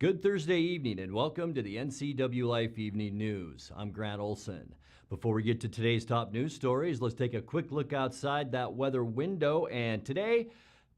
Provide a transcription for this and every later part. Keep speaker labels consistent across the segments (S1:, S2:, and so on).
S1: Good Thursday evening and welcome to the NCWLIFE Evening News. I'm Grant Olson. Before we get to today's top news stories, let's take a quick look outside that weather window. And today,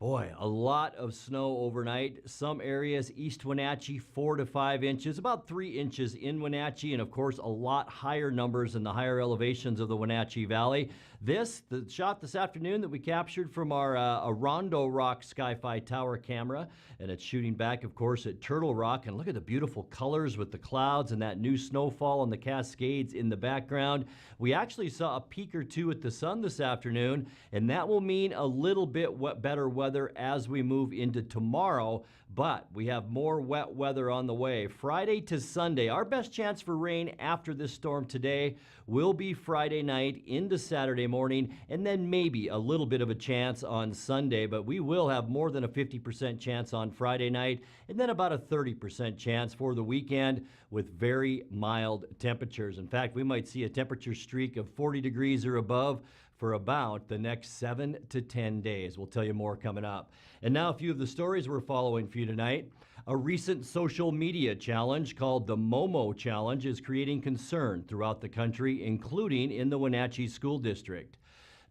S1: boy, a lot of snow overnight. Some areas, East Wenatchee, 4 to 5 inches, about 3 inches in Wenatchee, and of course, a lot higher numbers in the higher elevations of the Wenatchee Valley. The shot this afternoon that we captured from our Rondo Rock Sky-Fi Tower camera, and it's shooting back, of course, at Turtle Rock. And look at the beautiful colors with the clouds and that new snowfall on the Cascades in the background. We actually saw a peek or two at the sun this afternoon, and that will mean a little bit better weather as we move into tomorrow, but we have more wet weather on the way. Friday to Sunday, our best chance for rain after this storm today will be Friday night into Saturday morning, and then maybe a little bit of a chance on Sunday, but we will have more than a 50% chance on Friday night, and then about a 30% chance for the weekend with very mild temperatures. In fact, we might see a temperature streak of 40 degrees or above for about the next 7 to 10 days. We'll tell you more coming up. And now a few of the stories we're following for you tonight. A recent social media challenge called the Momo Challenge is creating concern throughout the country, including in the Wenatchee School District.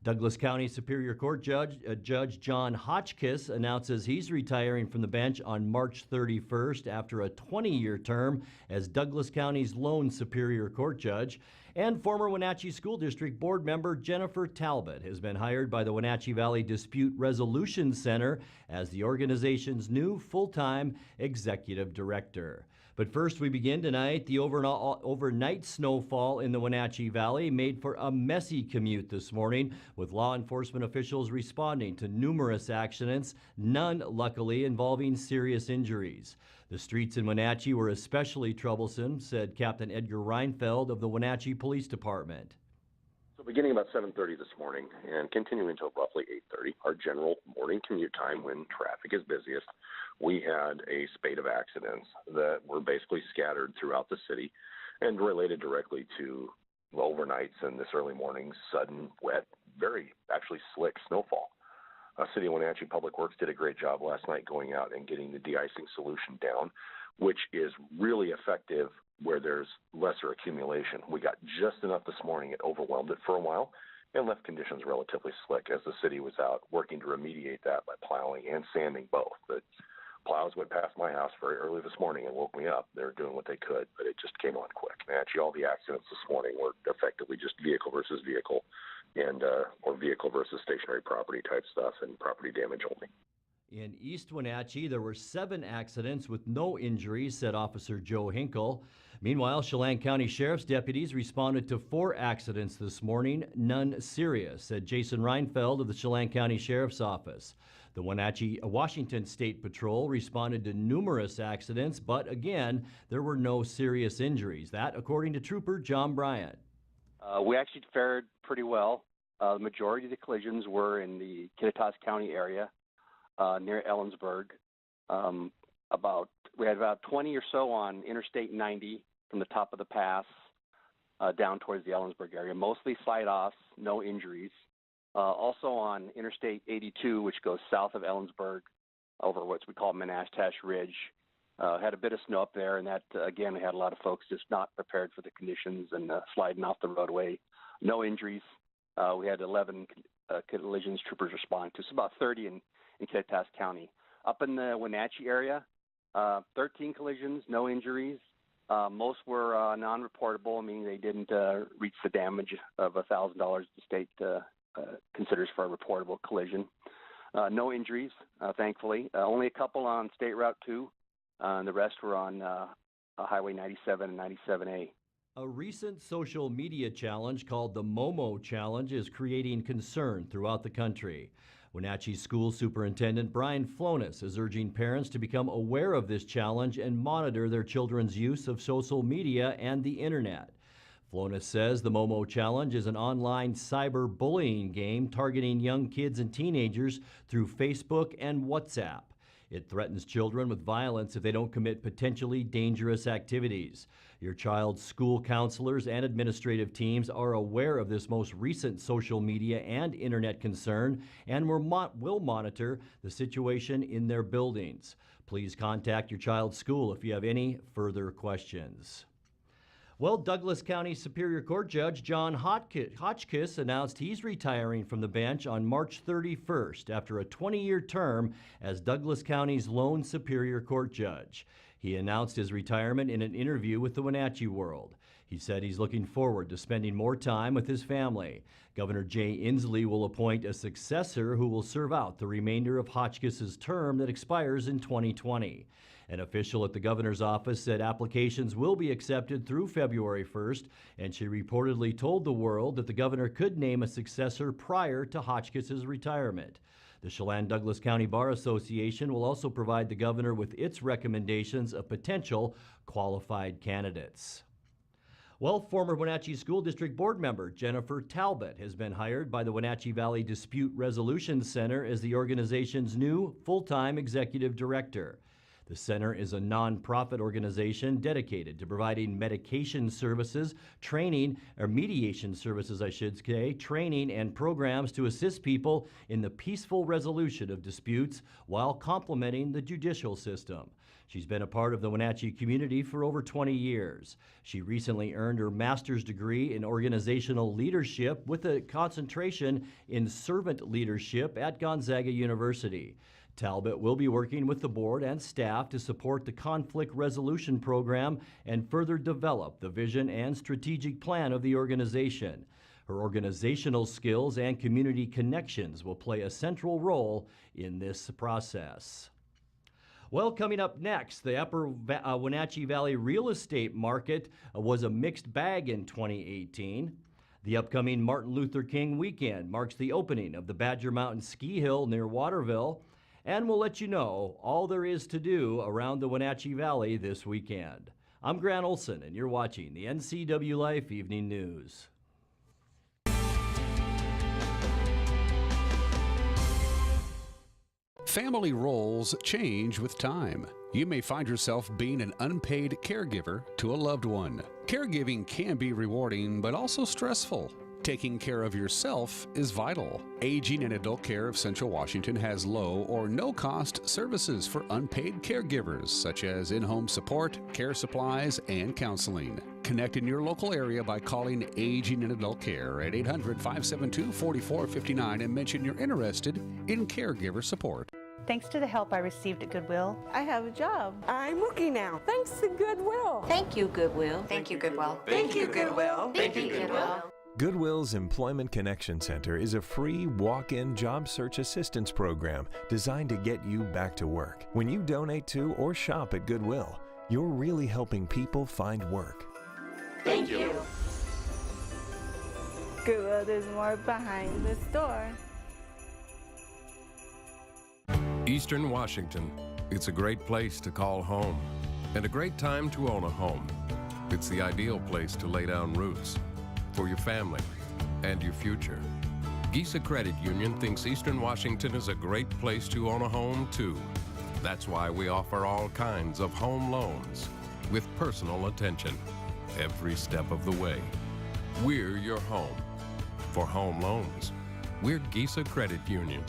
S1: Douglas County Superior Court Judge John Hotchkiss announces he's retiring from the bench on March 31st after a 20-year term as Douglas County's lone Superior Court judge. And former Wenatchee School District Board member Jennifer Talbot has been hired by the Wenatchee Valley Dispute Resolution Center as the organization's new full-time executive director. But first, we begin tonight. The overnight snowfall in the Wenatchee Valley made for a messy commute this morning, with law enforcement officials responding to numerous accidents, none, luckily, involving serious injuries. The streets in Wenatchee were especially troublesome, said Captain Edgar Reinfeld of the Wenatchee Police Department.
S2: So beginning about 7:30 this morning and continuing until roughly 8:30, our general morning commute time when traffic is busiest, we had a spate of accidents that were basically scattered throughout the city and related directly to overnights and this early morning sudden, wet, very actually slick snowfall. City of Wenatchee Public Works did a great job last night going out and getting the de-icing solution down, which is really effective where there's lesser accumulation. We got just enough this morning. It overwhelmed it for a while and left conditions relatively slick as the city was out working to remediate that by plowing and sanding both. The plows went past my house very early this morning and woke me up. They were doing what they could, but it just came on quick. And actually, all the accidents this morning were effectively just vehicle versus vehicle and or vehicle versus stationary property type stuff and property damage only.
S1: In East Wenatchee, there were 7 accidents with no injuries, said Officer Joe Hinkle. Meanwhile, Chelan County Sheriff's deputies responded to 4 accidents this morning, none serious, said Jason Reinfeld of the Chelan County Sheriff's Office. The Wenatchee Washington State Patrol responded to numerous accidents, but again, there were no serious injuries. That, according to Trooper John Bryant.
S3: We actually fared pretty well. The majority of the collisions were in the Kittitas County area, near Ellensburg. We had about 20 or so on Interstate 90 from the top of the pass down towards the Ellensburg area, mostly slide-offs, no injuries. Also on Interstate 82, which goes south of Ellensburg over what we call Menashtash Ridge. Had a bit of snow up there, and that, again, we had a lot of folks just not prepared for the conditions and sliding off the roadway. No injuries. We had 11 collisions troopers respond to, so about 30 in Kittitas County. Up in the Wenatchee area, 13 collisions, no injuries. Most were non-reportable, meaning they didn't reach the damage of $1,000 the state considers for a reportable collision. No injuries, thankfully. Only a couple on State Route 2, and the rest were on Highway 97 and 97A.
S1: A recent social media challenge called the Momo Challenge is creating concern throughout the country. Wenatchee School Superintendent Brian Flonis is urging parents to become aware of this challenge and monitor their children's use of social media and the internet. Flonis says the Momo Challenge is an online cyberbullying game targeting young kids and teenagers through Facebook and WhatsApp. It threatens children with violence if they don't commit potentially dangerous activities. Your child's school counselors and administrative teams are aware of this most recent social media and internet concern and will monitor the situation in their buildings. Please contact your child's school if you have any further questions. Well, Douglas County Superior Court Judge John Hotchkiss announced he's retiring from the bench on March 31st after a 20-year term as Douglas County's lone Superior Court judge. He announced his retirement in an interview with the Wenatchee World. He said he's looking forward to spending more time with his family. Governor Jay Inslee will appoint a successor who will serve out the remainder of Hotchkiss's term that expires in 2020. An official at the governor's office said applications will be accepted through February 1st, and she reportedly told the World that the governor could name a successor prior to Hotchkiss's retirement. The Chelan-Douglas County Bar Association will also provide the governor with its recommendations of potential qualified candidates. Well, former Wenatchee School District Board member Jennifer Talbot has been hired by the Wenatchee Valley Dispute Resolution Center as the organization's new full-time executive director. The center is a nonprofit organization dedicated to providing mediation services, mediation services, training and programs to assist people in the peaceful resolution of disputes while complementing the judicial system. She's been a part of the Wenatchee community for over 20 years. She recently earned her master's degree in organizational leadership with a concentration in servant leadership at Gonzaga University. Talbot will be working with the board and staff to support the conflict resolution program and further develop the vision and strategic plan of the organization. Her organizational skills and community connections will play a central role in this process. Well, coming up next, the Upper Wenatchee Valley real estate market was a mixed bag in 2018. The upcoming Martin Luther King weekend marks the opening of the Badger Mountain Ski Hill near Waterville, and we'll let you know all there is to do around the Wenatchee Valley this weekend. I'm Grant Olson, and you're watching the NCWLIFE Evening News.
S4: Family roles change with time. You may find yourself being an unpaid caregiver to a loved one. Caregiving can be rewarding, but also stressful. Taking care of yourself is vital. Aging and Adult Care of Central Washington has low or no cost services for unpaid caregivers, such as in-home support, care supplies, and counseling. Connect in your local area by calling Aging and Adult Care at 800-572-4459 and mention you're interested in caregiver support.
S5: Thanks to the help I received at Goodwill,
S6: I have a job. I'm working now. Thanks to Goodwill.
S7: Thank you, Goodwill.
S8: Thank you, Goodwill.
S6: Thank you, Goodwill.
S7: Thank you, Goodwill.
S8: Goodwill's Employment Connection Center is a free walk-in job search assistance program designed to get you back to work. When you donate to or shop at Goodwill, you're really helping people find work.
S6: Thank you. Goodwill, there's more behind the store.
S9: Eastern Washington. It's a great place to call home and a great time to own a home. It's the ideal place to lay down roots for your family and your future. Gisa Credit Union thinks Eastern Washington is a great place to own a home too. That's why we offer all kinds of home loans with personal attention every step of the way. We're your home. For home loans, we're Gisa Credit Union.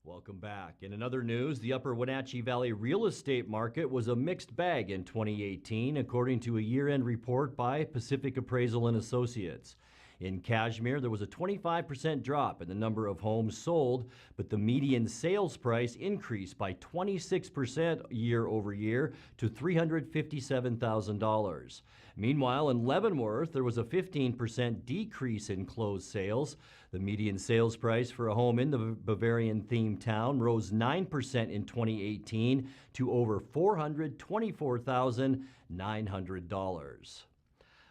S1: Welcome back. In another news, the Upper Wenatchee Valley real estate market was a mixed bag in 2018, according to a year-end report by Pacific Appraisal and Associates. In Cashmere, there was a 25% drop in the number of homes sold, but the median sales price increased by 26% year over year to $357,000. Meanwhile, in Leavenworth, there was a 15% decrease in closed sales. The median sales price for a home in the Bavarian-themed town rose 9% in 2018 to over $424,900.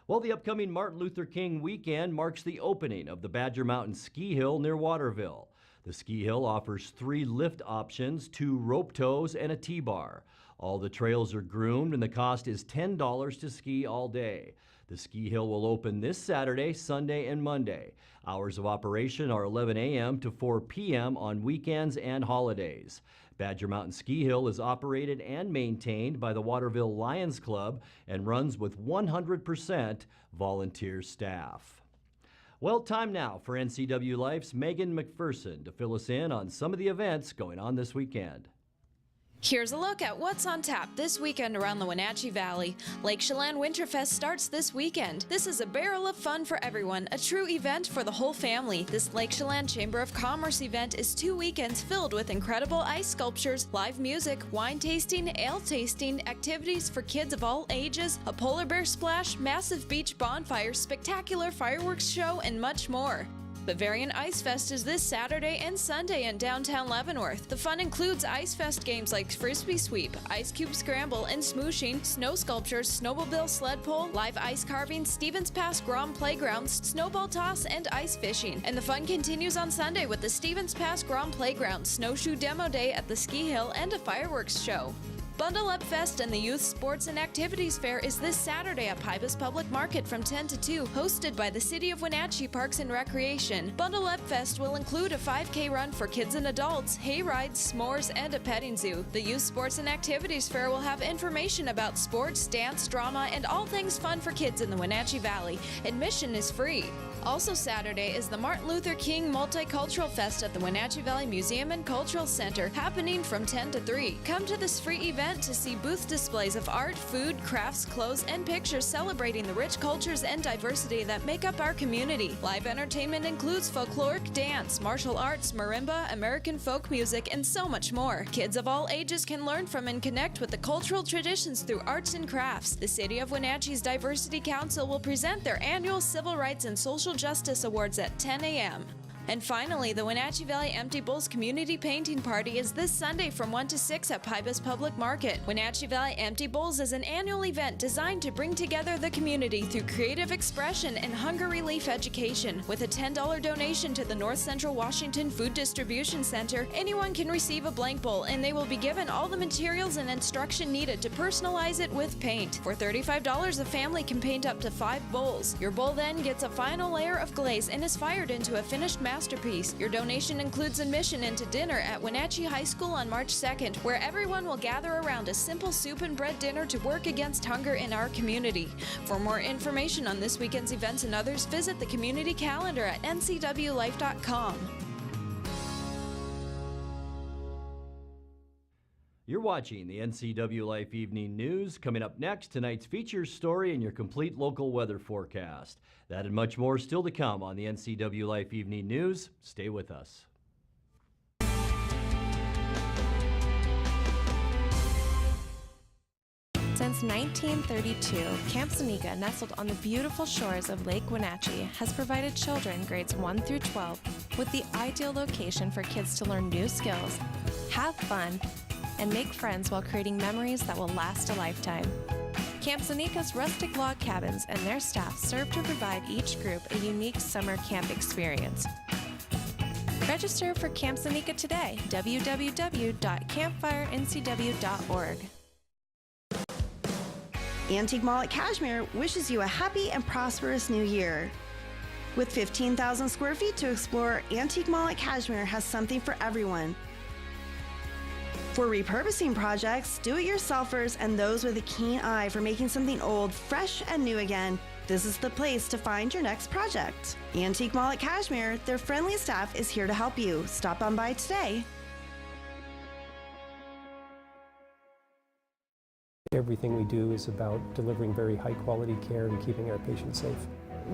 S1: Well, the upcoming Martin Luther King weekend marks the opening of the Badger Mountain Ski Hill near Waterville. The ski hill offers 3 lift options, 2 rope tows, and a T-bar. All the trails are groomed and the cost is $10 to ski all day. The ski hill will open this Saturday, Sunday, and Monday. Hours of operation are 11 a.m. to 4 p.m. on weekends and holidays. Badger Mountain Ski Hill is operated and maintained by the Waterville Lions Club and runs with 100% volunteer staff. Well, time now for NCW Life's Megan McPherson to fill us in on some of the events going on this weekend.
S10: Here's a look at what's on tap this weekend around the Wenatchee Valley. Lake Chelan Winterfest starts this weekend. This is a barrel of fun for everyone, a true event for the whole family. This Lake Chelan Chamber of Commerce event is 2 weekends filled with incredible ice sculptures, live music, wine tasting, ale tasting, activities for kids of all ages, a polar bear splash, massive beach bonfires, spectacular fireworks show, and much more. Bavarian Ice Fest is this Saturday and Sunday in downtown Leavenworth. The fun includes Ice Fest games like Frisbee Sweep, Ice Cube Scramble and Smooshing, snow sculptures, snowmobile sled pull, live ice carving, Stevens Pass Grom Playgrounds, snowball toss, and ice fishing. And the fun continues on Sunday with the Stevens Pass Grom Playground, snowshoe demo day at the Ski Hill, and a fireworks show. Bundle Up Fest and the Youth Sports and Activities Fair is this Saturday at Pybus Public Market from 10 to 2, hosted by the City of Wenatchee Parks and Recreation. Bundle Up Fest will include a 5K run for kids and adults, hay rides, s'mores, and a petting zoo. The Youth Sports and Activities Fair will have information about sports, dance, drama, and all things fun for kids in the Wenatchee Valley. Admission is free. Also Saturday is the Martin Luther King Multicultural Fest at the Wenatchee Valley Museum and Cultural Center, happening from 10 to 3. Come to this free event to see booth displays of art, food, crafts, clothes, and pictures celebrating the rich cultures and diversity that make up our community. Live entertainment includes folkloric dance, martial arts, marimba, American folk music, and so much more. Kids of all ages can learn from and connect with the cultural traditions through arts and crafts. The City of Wenatchee's Diversity Council will present their annual Civil Rights and Social Justice Awards at 10 a.m. And finally, the Wenatchee Valley Empty Bowls Community Painting Party is this Sunday from 1 to 6 at Pybus Public Market. Wenatchee Valley Empty Bowls is an annual event designed to bring together the community through creative expression and hunger relief education. With a $10 donation to the North Central Washington Food Distribution Center, anyone can receive a blank bowl, and they will be given all the materials and instruction needed to personalize it with paint. For $35, a family can paint up to 5 bowls. Your bowl then gets a final layer of glaze and is fired into a finished masterpiece. Your donation includes admission into dinner at Wenatchee High School on March 2nd, where everyone will gather around a simple soup and bread dinner to work against hunger in our community. For more information on this weekend's events and others, visit the community calendar at ncwlife.com.
S1: You're watching the NCW Life Evening News. Coming up next, tonight's feature story and your complete local weather forecast. That and much more still to come on the NCW Life Evening News. Stay with us.
S11: Since 1932, Camp Seneca, nestled on the beautiful shores of Lake Wenatchee, has provided children grades 1 through 12 with the ideal location for kids to learn new skills, have fun, and make friends while creating memories that will last a lifetime. Camp Seneca's rustic log cabins and their staff serve to provide each group a unique summer camp experience. Register for Camp Seneca today, www.campfirencw.org.
S12: Antique Mall at Cashmere wishes you a happy and prosperous new year. With 15,000 square feet to explore, Antique Mall at Cashmere has something for everyone. For repurposing projects, do-it-yourselfers, and those with a keen eye for making something old fresh and new again, this is the place to find your next project. Antique Mall at Cashmere, their friendly staff is here to help you. Stop on by today.
S13: Everything we do is about delivering very high-quality care and keeping our patients safe.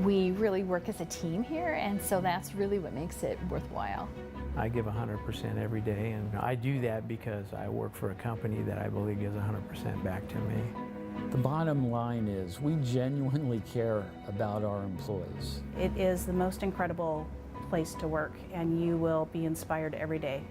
S14: We really work as a team here, and so that's really what makes it worthwhile.
S15: I give 100% every day, and I do that because I work for a company that I believe gives 100% back to me.
S16: The bottom line is we genuinely care about our employees.
S17: It is the most incredible place to work, and you will be inspired every day.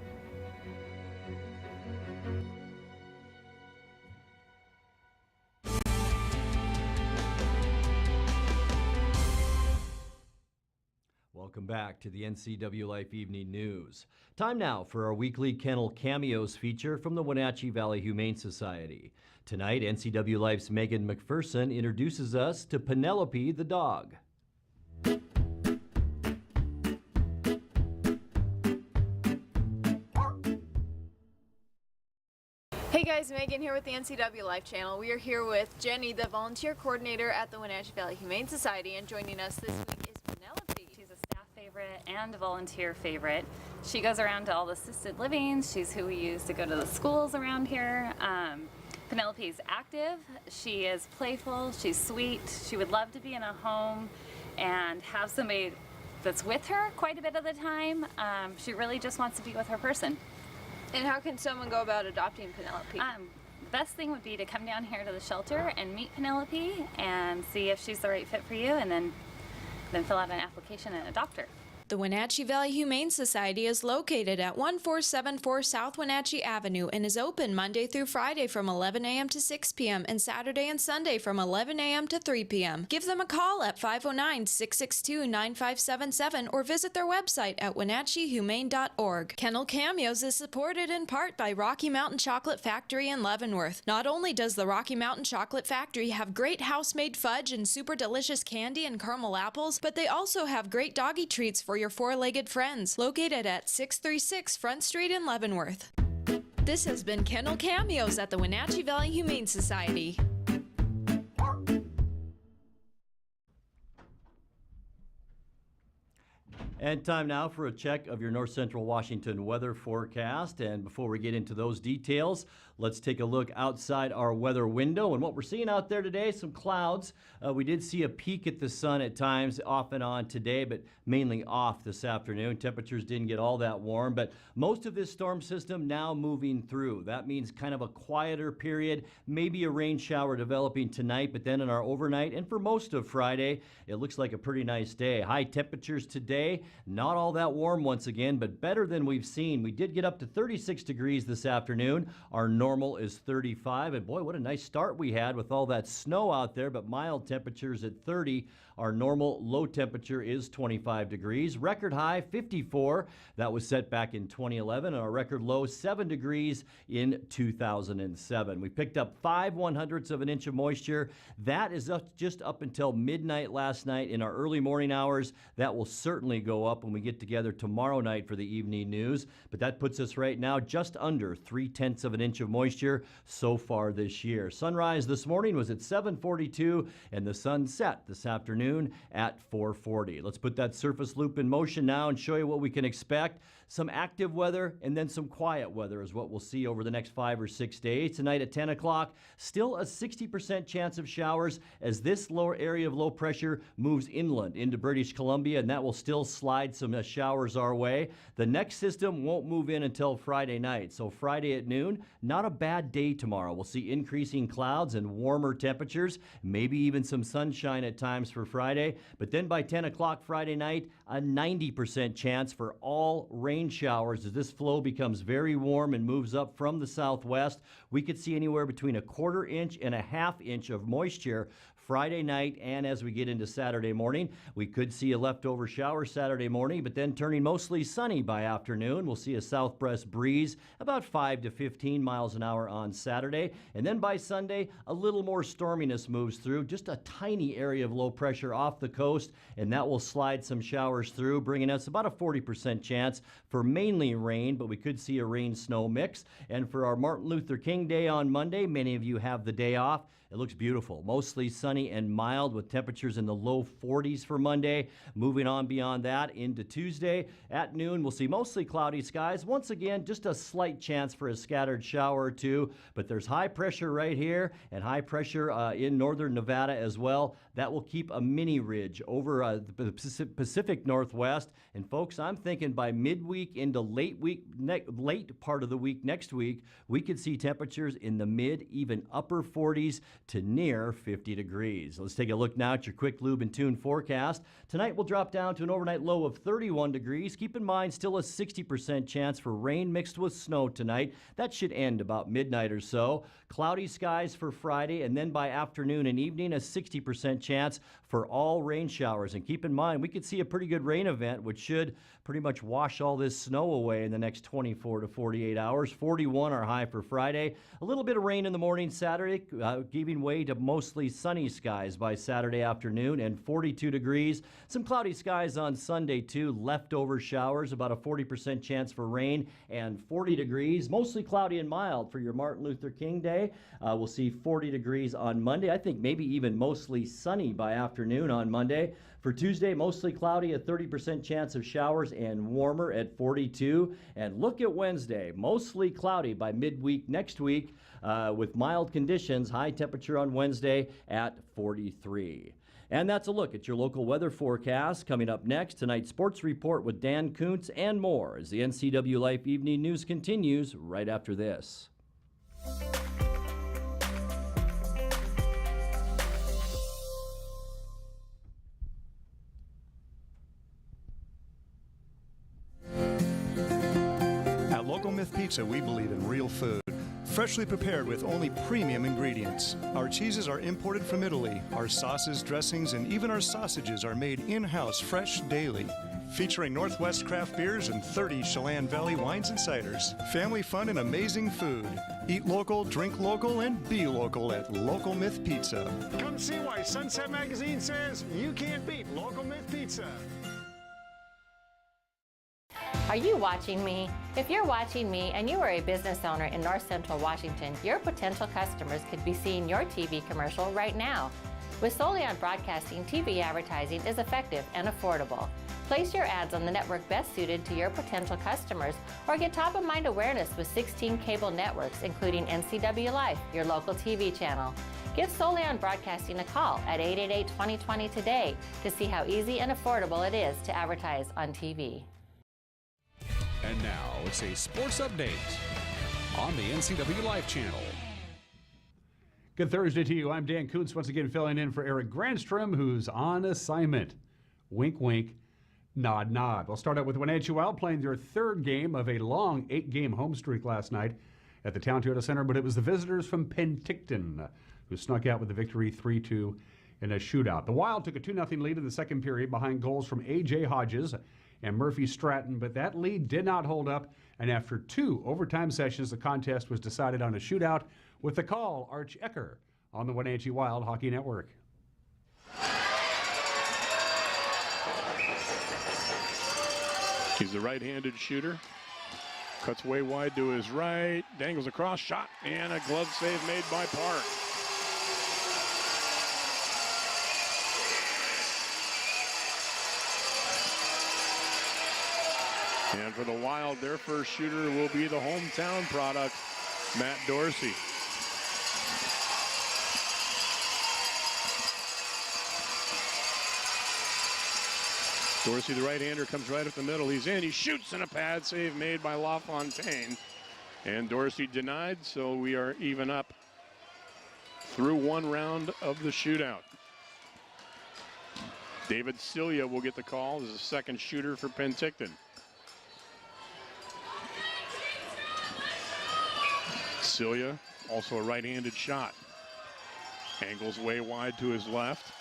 S1: Welcome back to the NCW Life Evening News. Time now for our weekly Kennel Cameos feature from the Wenatchee Valley Humane Society. Tonight, NCW Life's Megan McPherson introduces us to Penelope the dog.
S10: Hey guys, Megan here with the NCW Life channel. We are here with Jenny, the volunteer coordinator at the Wenatchee Valley Humane Society, and joining us this week is Penelope. She's a
S18: and a volunteer favorite. She goes around to all the assisted livings. She's who we use to go to the schools around here. Penelope is active. She is playful. She's sweet. She would love to be in a home and have somebody that's with her quite a bit of the time. She really just wants to be with her person.
S10: And how can someone go about adopting Penelope?
S18: The best thing would be to come down here to the shelter and meet Penelope and see if she's the right fit for you, and then fill out an application and adopt her.
S10: The Wenatchee Valley Humane Society is located at 1474 South Wenatchee Avenue and is open Monday through Friday from 11 a.m. to 6 p.m. and Saturday and Sunday from 11 a.m. to 3 p.m. Give them a call at 509-662-9577 or visit their website at wenatcheehumane.org. Kennel Cameos is supported in part by Rocky Mountain Chocolate Factory in Leavenworth. Not only does the Rocky Mountain Chocolate Factory have great house-made fudge and super delicious candy and caramel apples, but they also have great doggy treats for your four-legged friends, located at 636 Front Street in Leavenworth. This has been Kennel Cameos at the Wenatchee Valley Humane Society.
S1: And time now for a check of your North Central Washington weather forecast. And before we get into those details, let's take a look outside our weather window. And what we're seeing out there today, some clouds. We did see a peek at the sun at times off and on today, but mainly off this afternoon. Temperatures didn't get all that warm, but most of this storm system now moving through. That means kind of a quieter period, maybe a rain shower developing tonight, but then in our overnight and for most of Friday, it looks like a pretty nice day. High temperatures today, not all that warm once again, but better than we've seen. We did get up to 36 degrees this afternoon. Our normal is 35, and boy, what a nice start we had with all that snow out there, but mild temperatures at 30. Our normal low temperature is 25 degrees. Record high, 54. That was set back in 2011, and our record low, 7 degrees in 2007. We picked up 5/100ths of an inch of moisture. That is just up until midnight last night in our early morning hours. That will certainly go up when we get together tomorrow night for the evening news, but that puts us right now just under 3/10 of an inch of moisture so far this year. Sunrise this morning was at 7:42, and the sun set this afternoon at 4:40. Let's put that surface loop in motion now and show you what we can expect. Some active weather and then some quiet weather is what we'll see over the next 5 or 6 days. Tonight at 10 o'clock, still a 60% chance of showers as this lower area of low pressure moves inland into British Columbia, and that will still slide some showers our way. The next system won't move in until Friday night, so Friday at noon, not a bad day tomorrow. We'll see increasing clouds and warmer temperatures, maybe even some sunshine at times for Friday, but then by 10 o'clock Friday night, a 90% chance for all rain showers as this flow becomes very warm and moves up from the southwest. We could see anywhere between a 1/4 inch and a 1/2 inch of moisture Friday night, and as we get into Saturday morning, we could see a leftover shower Saturday morning, but then turning mostly sunny by afternoon. We'll see a southwest breeze about 5 to 15 miles an hour on Saturday, and then by Sunday, a little more storminess moves through, just a tiny area of low pressure off the coast, and that will slide some showers through, bringing us about a 40% chance for mainly rain, but we could see a rain-snow mix. And for our Martin Luther King Day on Monday, many of you have the day off. It looks beautiful, mostly sunny and mild with temperatures in the low 40s for Monday. Moving on beyond that into Tuesday. At noon, we'll see mostly cloudy skies. Once again, just a slight chance for a scattered shower or two, but there's high pressure right here and high pressure in northern Nevada as well. That will keep a mini ridge over the Pacific Northwest. And folks, I'm thinking by midweek into late part of the week next week, we could see temperatures in the mid, even upper 40s to near 50 degrees. Let's take a look now at your quick lube and tune forecast. Tonight we'll drop down to an overnight low of 31 degrees. Keep in mind, still a 60% chance for rain mixed with snow tonight. That should end about midnight or so. Cloudy skies for Friday, and then by afternoon and evening, a 60% chance for all rain showers. And keep in mind, we could see a pretty good rain event, which should pretty much wash all this snow away in the next 24 to 48 hours. 41 our high for Friday. A little bit of rain in the morning Saturday, giving way to mostly sunny skies by Saturday afternoon, and 42 degrees. Some cloudy skies on Sunday too. Leftover showers, about a 40% chance for rain, and 40 degrees. Mostly cloudy and mild for your Martin Luther King Day. We'll see 40 degrees on Monday. I think maybe even mostly sunny by afternoon. afternoon on Monday. For Tuesday, mostly cloudy, a 30% chance of showers, and warmer at 42. And look at Wednesday, mostly cloudy by midweek next week with mild conditions, high temperature on Wednesday at 43. And that's a look at your local weather forecast. Coming up next, tonight's sports report with Dan Kuntz and more as the NCWLIFE Evening News continues right after this.
S19: At Local Myth Pizza, we believe in real food. Freshly prepared with only premium ingredients. Our cheeses are imported from Italy. Our sauces, dressings, and even our sausages are made in-house fresh daily. Featuring Northwest craft beers and 30 Chelan Valley wines and ciders. Family fun and amazing food. Eat local, drink local, and be local at Local Myth Pizza.
S20: Come see why Sunset Magazine says you can't beat Local Myth Pizza.
S21: Are you watching me? If you're watching me and you are a business owner in North Central Washington, your potential customers could be seeing your TV commercial right now. With Solion Broadcasting, TV advertising is effective and affordable. Place your ads on the network best suited to your potential customers or get top-of-mind awareness with 16 cable networks, including NCWLIFE, your local TV channel. Give Solion Broadcasting a call at 888-2020 today to see how easy and affordable it is to advertise on TV.
S4: And now it's a sports update on the NCWLIFE channel.
S22: Good Thursday to you. I'm Dan Kuntz, once again filling in for Eric Grandstrom, who's on assignment. Wink, wink, nod, nod. We'll start out with Wenatchee Wild playing their third game of a long 8-game home streak last night at the Town Toyota Center, but it was the visitors from Penticton who snuck out with the victory 3-2 in a shootout. The Wild took a 2-0 lead in the second period behind goals from A.J. Hodges and Murphy Stratton, but that lead did not hold up, and after 2 overtime sessions, the contest was decided on a shootout with the call, Arch Ecker, on the Wenatchee Wild Hockey Network.
S23: He's the right-handed shooter. Cuts way wide to his right, dangles across, shot, and a glove save made by Park. And for the Wild, their first shooter will be the hometown product, Matt Dorsey. Dorsey, the right-hander, comes right up the middle. He's in. He shoots, and a pad save made by LaFontaine. And Dorsey denied, so we are even up through one round of the shootout. David Cilia will get the call as the second shooter for Penticton. Cilia, also a right-handed shot. Angles way wide to his left.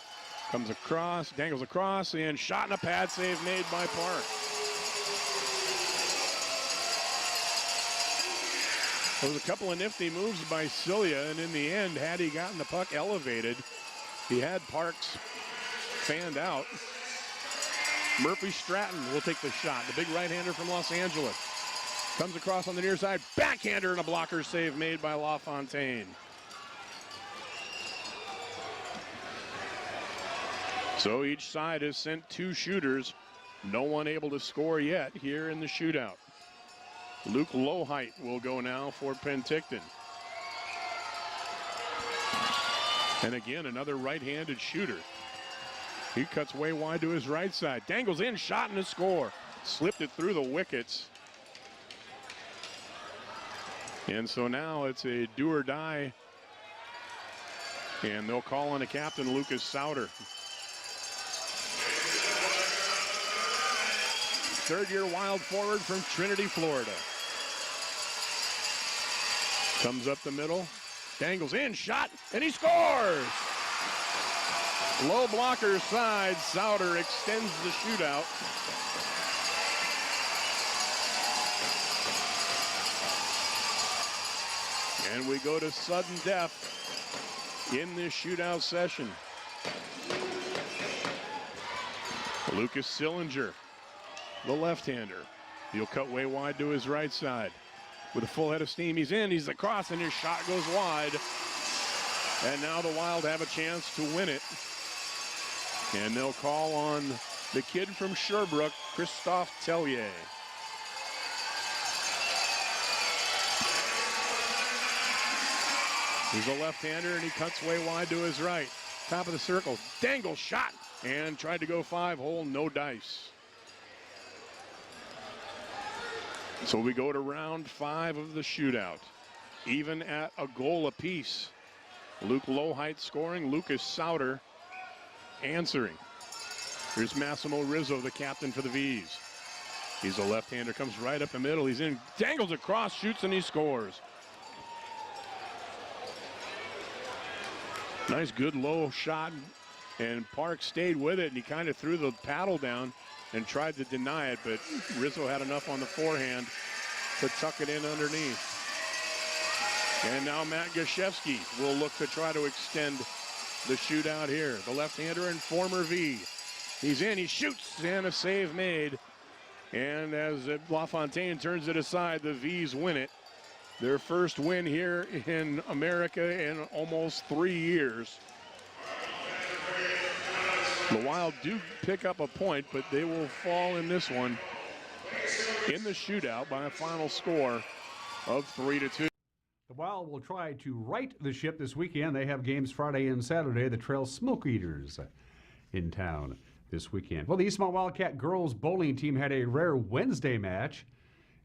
S23: Comes across, dangles across, and shot and a pad save made by Park. There was a couple of nifty moves by Cilia, and in the end, had he gotten the puck elevated, he had Parks fanned out. Murphy Stratton will take the shot, the big right-hander from Los Angeles. Comes across on the near side, backhander and a blocker save made by LaFontaine. So each side has sent 2 shooters. No one able to score yet here in the shootout. Luke Lowhite will go now for Penticton. And again, another right-handed shooter. He cuts way wide to his right side. Dangles in, shot and a score. Slipped it through the wickets. And so now it's a do or die. And they'll call on the captain, Lucas Souter. Third-year Wild forward from Trinity, Florida. Comes up the middle, dangles in, shot, and he scores! Low blocker side, Souter extends the shootout. And we go to sudden death in this shootout session. Lucas Sillinger, the left-hander. He'll cut way wide to his right side. With a full head of steam, he's in, he's across, and his shot goes wide. And now the Wild have a chance to win it. And they'll call on the kid from Sherbrooke, Christophe Tellier. He's a left-hander, and he cuts way wide to his right. Top of the circle, dangle shot, and tried to go 5-hole, no dice. So we go to round 5 of the shootout, even at a goal apiece. Luke Lowhite scoring, Lucas Sauter answering. Here's Massimo Rizzo, the captain for the V's. He's a left-hander, comes right up the middle. He's in, dangles across, shoots, and he scores. Nice, good low shot, and Park stayed with it, and he kind of threw the paddle down and tried to deny it, but Rizzo had enough on the forehand to tuck it in underneath. And now Matt Gaszewski will look to try to extend the shootout here. The left-hander and former V. He's in, he shoots, and a save made. And as LaFontaine turns it aside, the V's win it. Their first win here in America in almost 3 years. The Wild do pick up a point, but they will fall in this one in the shootout by a final score of 3-2.
S22: The Wild will try to right the ship this weekend. They have games Friday and Saturday. The Trail Smoke Eaters in town this weekend. Well, the Eastmont Wildcat girls bowling team had a rare Wednesday match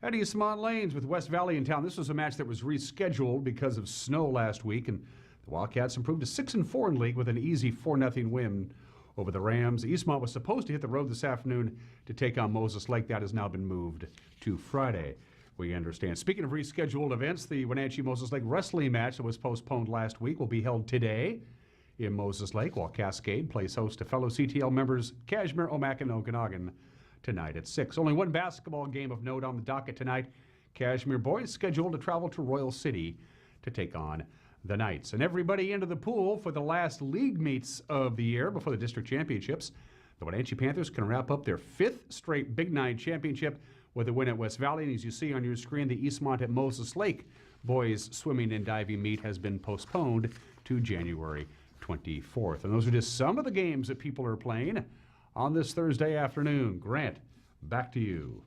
S22: at Eastmont Lanes with West Valley in town. This was a match that was rescheduled because of snow last week, and the Wildcats improved to 6-4 in league with an easy 4-0 win over the Rams. Eastmont was supposed to hit the road this afternoon to take on Moses Lake. That has now been moved to Friday, we understand. Speaking of rescheduled events, the Wenatchee-Moses Lake wrestling match that was postponed last week will be held today in Moses Lake, while Cascade plays host to fellow CTL members Kashmir, Omak, and Okanagan tonight at 6. Only one basketball game of note on the docket tonight. Kashmir boys scheduled to travel to Royal City to take on the Knights. And everybody into the pool for the last league meets of the year before the district championships. The Wenatchee Panthers can wrap up their 5th straight Big Nine championship with a win at West Valley. And as you see on your screen, the Eastmont at Moses Lake boys swimming and diving meet has been postponed to January 24th. And those are just some of the games that people are playing on this Thursday afternoon. Grant, back to you.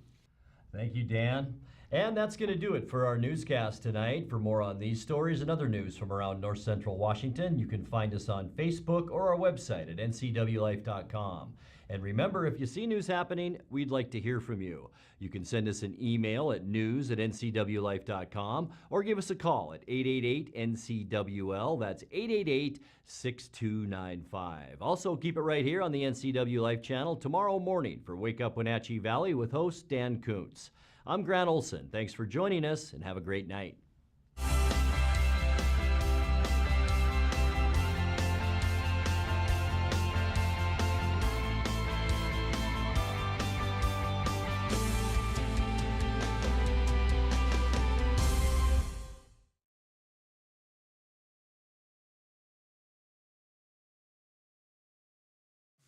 S1: Thank you, Dan. And that's going to do it for our newscast tonight. For more on these stories and other news from around North Central Washington, you can find us on Facebook or our website at ncwlife.com. And remember, if you see news happening, we'd like to hear from you. You can send us an email at news@ncwlife.com or give us a call at 888-NCWL. That's 888-6295. Also, keep it right here on the NCW Life channel tomorrow morning for Wake Up Wenatchee Valley with host Dan Kuntz. I'm Grant Olson. Thanks for joining us and have a great night.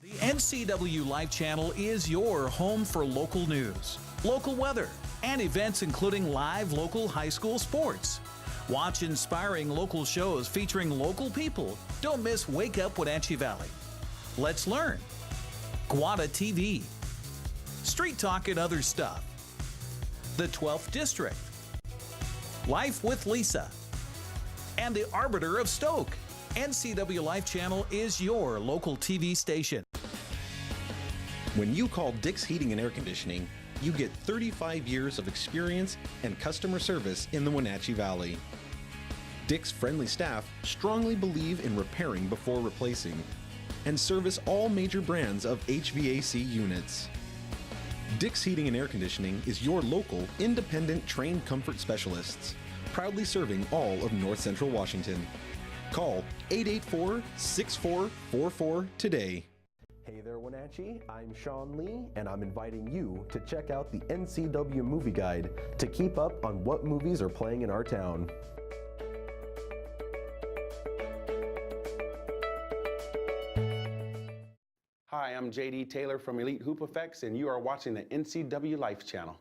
S2: The NCW Life channel is your home for local news, local weather, and events including live local high school sports. Watch inspiring local shows featuring local people. Don't miss Wake Up Wenatchee Valley. Let's learn. Guada TV. Street Talk and Other Stuff. The 12th District. Life with Lisa. And the Arbiter of Stoke. NCW Life channel is your local TV station.
S3: When you call Dick's Heating and Air Conditioning, you get 35 years of experience and customer service in the Wenatchee Valley. Dick's friendly staff strongly believe in repairing before replacing and service all major brands of HVAC units. Dick's Heating and Air Conditioning is your local, independent, trained comfort specialists, proudly serving all of North Central Washington. Call 884-6444 today.
S5: Hey there, Wenatchee. I'm Sean Lee, and I'm inviting you to check out the NCW Movie Guide to keep up on what movies are playing in our town.
S24: Hi, I'm JD Taylor from Elite Hoop Effects, and you are watching the NCW Life channel.